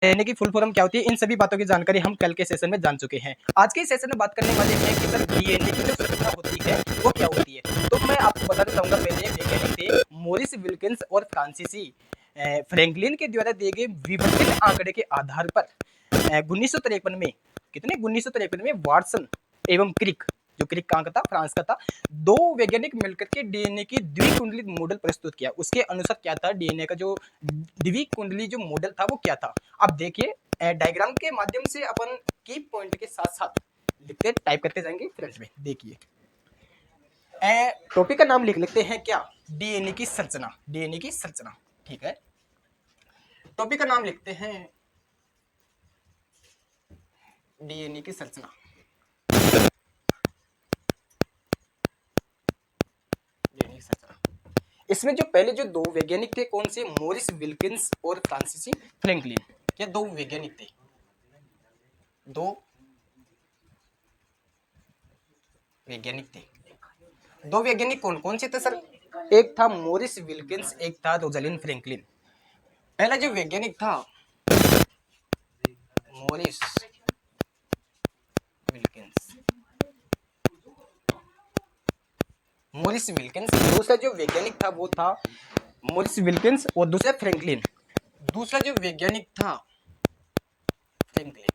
DNA की full form क्या होती है, इन सभी बातों की जानकारी हम कल के सेशन में जान चुके हैं। आज के सेशन में बात करने वाले हैं कि सर डीएनए की जो संरचना होती है वो क्या होती है। तो मैं आपको बताना चाहूंगा, पहले वैज्ञानिक थे मोरिस विल्किंस और फ्रांसीसी फ्रैंकलिन के द्वारा दिए गए विवर्तन आंकड़े के आधार पर 1953 में, कितने 1953 में वाटसन एवं क्रिक, जो क्रिक कहाँ का था, फ्रांस का था, दो वैज्ञानिक मिलकर के डीएनए की द्विकुंडलित मॉडल प्रस्तुत किया। उसके अनुसार क्या था, डीएनए का जो द्विकुंडली जो मॉडल था वो क्या था। अब देखिए डायग्राम के माध्यम से अपन की पॉइंट के साथ साथ लिखते टाइप करते जाएंगे फ्रेंड्स में। देखिए टॉपिक का नाम लिख लेते हैं क्या, डीएनए की संरचना, डीएनए की संरचना, ठीक है। टॉपिक का नाम लिखते हैं डीएनए की संरचना। डीएनए की संरचना, इसमें जो पहले जो दो वैज्ञानिक थे कौन से, मोरिस विल्किंस और फ्रांसीसी फ्रैंकलिन, क्या दो वैज्ञानिक थे, दो वैज्ञानिक थे। दो वैज्ञानिक कौन कौन से थे सर, एक था मोरिस विल्किंस, एक था रोजालिंड फ्रैंकलिन। पहला जो वैज्ञानिक था मोरिस विल्किंस, मोरिस विल्किंस। दूसरा जो वैज्ञानिक था वो था मोरिस विल्किंस और दूसरा फ्रैंकलिन। दूसरा जो वैज्ञानिक था फ्रैंकलिन।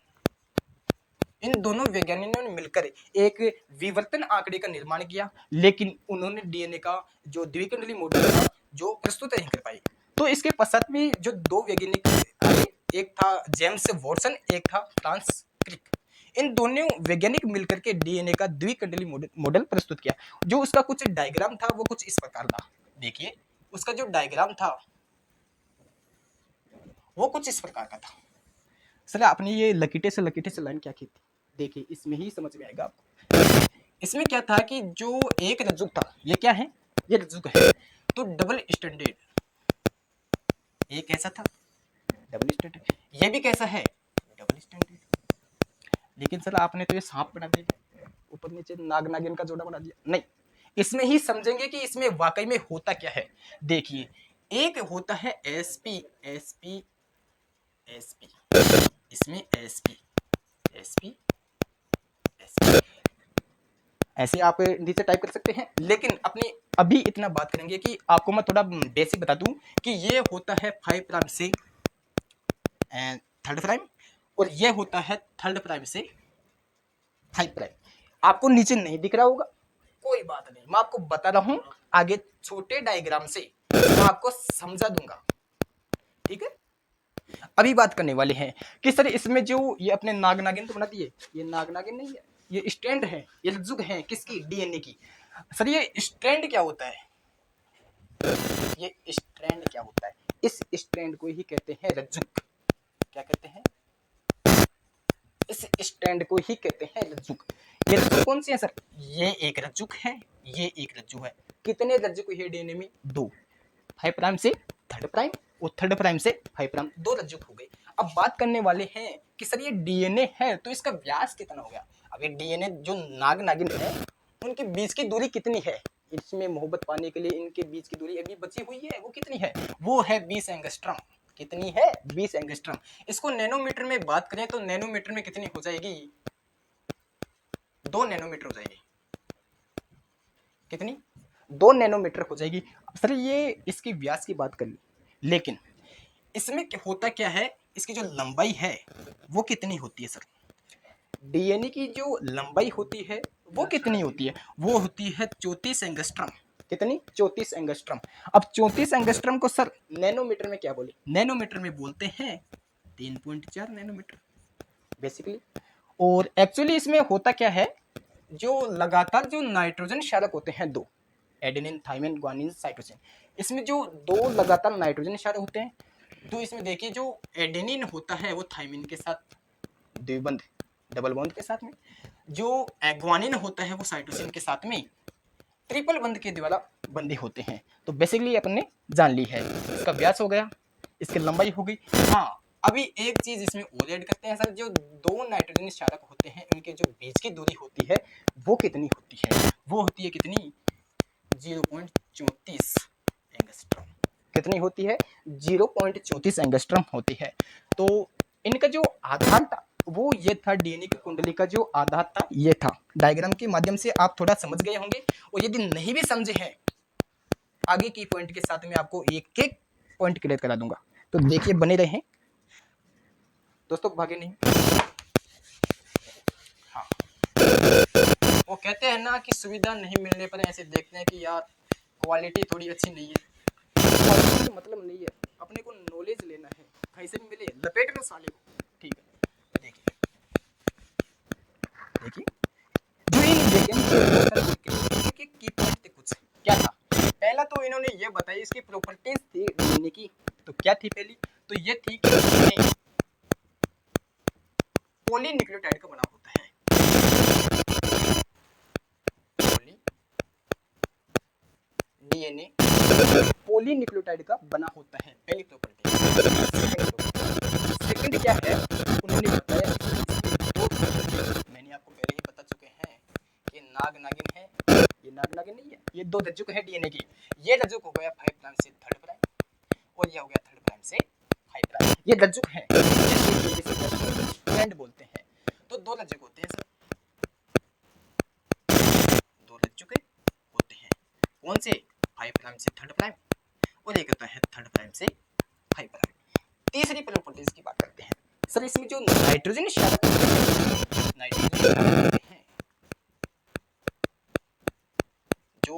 इन दोनों वैज्ञानिकों ने मिलकर एक विवर्तन आंकड़े का निर्माण किया, लेकिन उन्होंने डीएनए का जो द्विकुंडली मॉडल था जो प्रस्तुत नहीं कर पाए। तो इसके पश्चात में जो दो वैज्ञानिक आए, एक था जेम्स वॉटसन, एक था फ्रांस क्रिक। इन दोनों वैज्ञानिक मिलकर के डीएनए का द्विकुंडली मॉडल प्रस्तुत किया। जो उसका कुछ डायग्राम था वो कुछ इस प्रकार था। देखिए उसका जो डायग्राम था वो कुछ इस प्रकार का था। सर आपने ये लकीटे से लाइन क्या की थी, देखिए इसमें ही समझ में आएगा आपको। इसमें क्या था कि जो एक रज्जुक था, ये क्या है, ये रज्जुक है, तो डबल स्टैंडर्ड, ये कैसा था, डबल स्टैंडर्ड, ये भी कैसा है, डबल स्टैंडर्ड। लेकिन सर आपने तो ये सांप बना दिया, ऊपर नीचे नाग नागिन का जोड़ा बना दिया। नहीं, इसमें ही समझेंगे कि इसमें वाकई में होता क्या है। देखिए एक होता है एसपी, एसपी, एसपी, इसमें एसपी, एसपी, एसपी, ऐसे आप नीचे टाइप कर सकते हैं। लेकिन अपनी अभी इतना बात करेंगे कि आपको मैं थोड़ा बेसिक बता दूं कि ये होता है 5 प्राइम से 3rd प्राइम, और ये होता है 3rd प्राइम से 5 प्राइम। आपको नीचे नहीं दिख रहा होगा, कोई बात नहीं, मैं आपको बता रहा हूं, आगे छोटे डायग्राम से मैं आपको समझा दूंगा, ठीक है। अभी बात करने वाले हैं कि सर इसमें जो ये अपने नाग नागिन तो बना दिए, ये नाग नागिन नहीं है, ये स्टैंड है, ये जुग है किसकी, डीएनए की। सर ये स्ट्रैंड क्या होता है, ये स्ट्रैंड क्या होता है, इस स्ट्रैंड को ही कहते हैं रज्जुक। क्या कहते हैं, इस स्ट्रैंड को ही कहते हैं रज्जुक। ये रज्जुक कौन सी है सर, ये एक रज्जुक है, ये एक रज्जुक है। कितने रज्जुक है डीएनए में, दो, 5 प्राइम से 3rd प्राइम और 3rd प्राइम से 5 प्राइम, दो रज्जुक हो गए। अब बात करने वाले हैं कि सर ये डीएनए है तो इसका व्यास कितना हो गया। अब ये डीएनए जो नाग नागिन है उनके बीच की दूरी कितनी है, इसमें मोहब्बत पाने के लिए इनके बीच की दूरी अभी बची हुई है, वो कितनी है, वो है 20 एंगस्ट्रॉम। कितनी है, 20 एंगस्ट्रॉम। इसको नैनोमीटर में बात करें तो नैनोमीटर में कितनी हो जाएगी, 2 नैनोमीटर हो जाएगी। कितनी, 2 नैनोमीटर हो जाएगी। सर ये इसकी व्यास की बात करी, लेकिन इसमें होता क्या है, इसकी जो लंबाई है वो कितनी होती है सर, डीएनए की जो लंबाई होती है वो कितनी होती है, वो होती है 34 एंगस्ट्रॉम। कितनी, 34 एंगस्ट्रॉम। अब 34 एंगस्ट्रॉम को सर नैनोमीटर में क्या बोले, नैनोमीटर में बोलते हैं 3.4 नैनोमीटर बेसिकली। और एक्चुअली इसमें होता क्या है, जो लगातार जो नाइट्रोजन क्षारक होते हैं दो, एडेनिन थाइमिन ग्वानिन साइटोसिन, इसमें जो दो लगातार नाइट्रोजन क्षारक होते हैं, तो इसमें देखिए जो एडेनिन होता है वो थाइमिन के साथ द्विबंध, डबल बॉन्ड के साथ में, जो ग्वानिन होता है वो साइटोसिन के साथ में ट्रिपल बंध के द्वारा बंधे होते हैं। तो बेसिकली अपन ने जान ली है, इसका व्यास हो गया, इसकी लंबाई हो गई। हाँ अभी एक चीज इसमें और ऐड करते हैं सर, जो दो नाइट्रोजन क्षारक होते हैं उनके जो बीच की दूरी होती है वो कितनी होती है, वो होती है कितनी, 0.34 एंगस्ट्रॉम। कितनी होती है, 0.34 एंगस्ट्रॉम होती है। तो इनका जो आधार था वो ये था, डीएनए की कुंडली का जो आधार था ये था। डायग्राम के माध्यम से आप थोड़ा समझ गए होंगे, और यदि नहीं भी समझे हैं, आगे की पॉइंट के साथ में आपको एक एक पॉइंट क्लियर करा दूंगा। तो देखिए, बने रहे दोस्तों, भागे नहीं। हाँ, वो कहते हैं ना कि सुविधा नहीं मिलने पर ऐसे देखते हैं कि यार क्वालिटी थोड़ी अच्छी नहीं है। क्वालिटी का मतलब नहीं है, अपने को नॉलेज लेना है, कहीं से भी मिले लपेट लो साले को। ठीक है, देखिए देखिए जो इन की पॉइंट थे कुछ क्या था। पहला तो इन्होंने ये बताई, इसकी प्रॉपर्टीज थी डीएनए की। तो क्या थी पहली? तो ये थी कि पॉलीन्यूक्लियोटाइड का बना होता है। डीएनए पॉलीन्यूक्लियोटाइड का बना होता है, पहली प्रॉपर्टी। सेकंड क्या है, उन्होंने बताया, मैंने आपको पहले ही बता चुके हैं कि नाग नागिन है, ये नाग नागिन नहीं है, ये दो रज्जुक है डीएनए की। ये रज्जुक हो गया 5 प्राइम से 3 प्राइम, और ये हो गया 3 प्राइम से 5 प्राइम। ये रज्जुक है, फ्रेंड बोलते हैं। तो दो रज्जुक होते हैं सर, दो रज्जुक होते हैं। कौन से? 5 प्राइम से 3 प्राइम, और एक होता है 3 प्राइम से 5 प्राइम। तीसरी प्रॉपर्टीज की बात करते हैं सर, इसमें जो नाइट्रोजन क्षारक नाइट्रोजन हैं, जो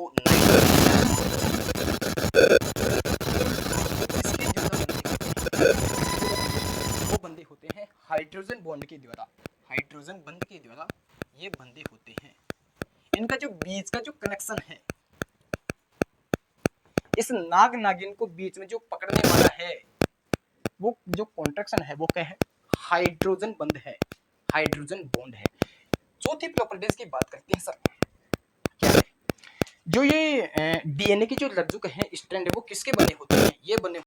वो बंधे होते हैं हाइड्रोजन बॉन्ड के द्वारा। हाइड्रोजन बंध के द्वारा ये बंधे होते हैं। इनका जो बीच का जो कनेक्शन है, इस नाग नागिन को बीच में जो पकड़ने वाला है, वो जो कॉन्ट्रैक्शन है वो क्या है? हाइड्रोजन बंध है, हाइड्रोजन बॉन्ड है। चौथी प्रॉपर्टीज की बात करते हैं सर, क्या है? जो ये डीएनए की जो रज्जुक है, स्ट्रैंड है, वो किसके बने होते हैं? ये बने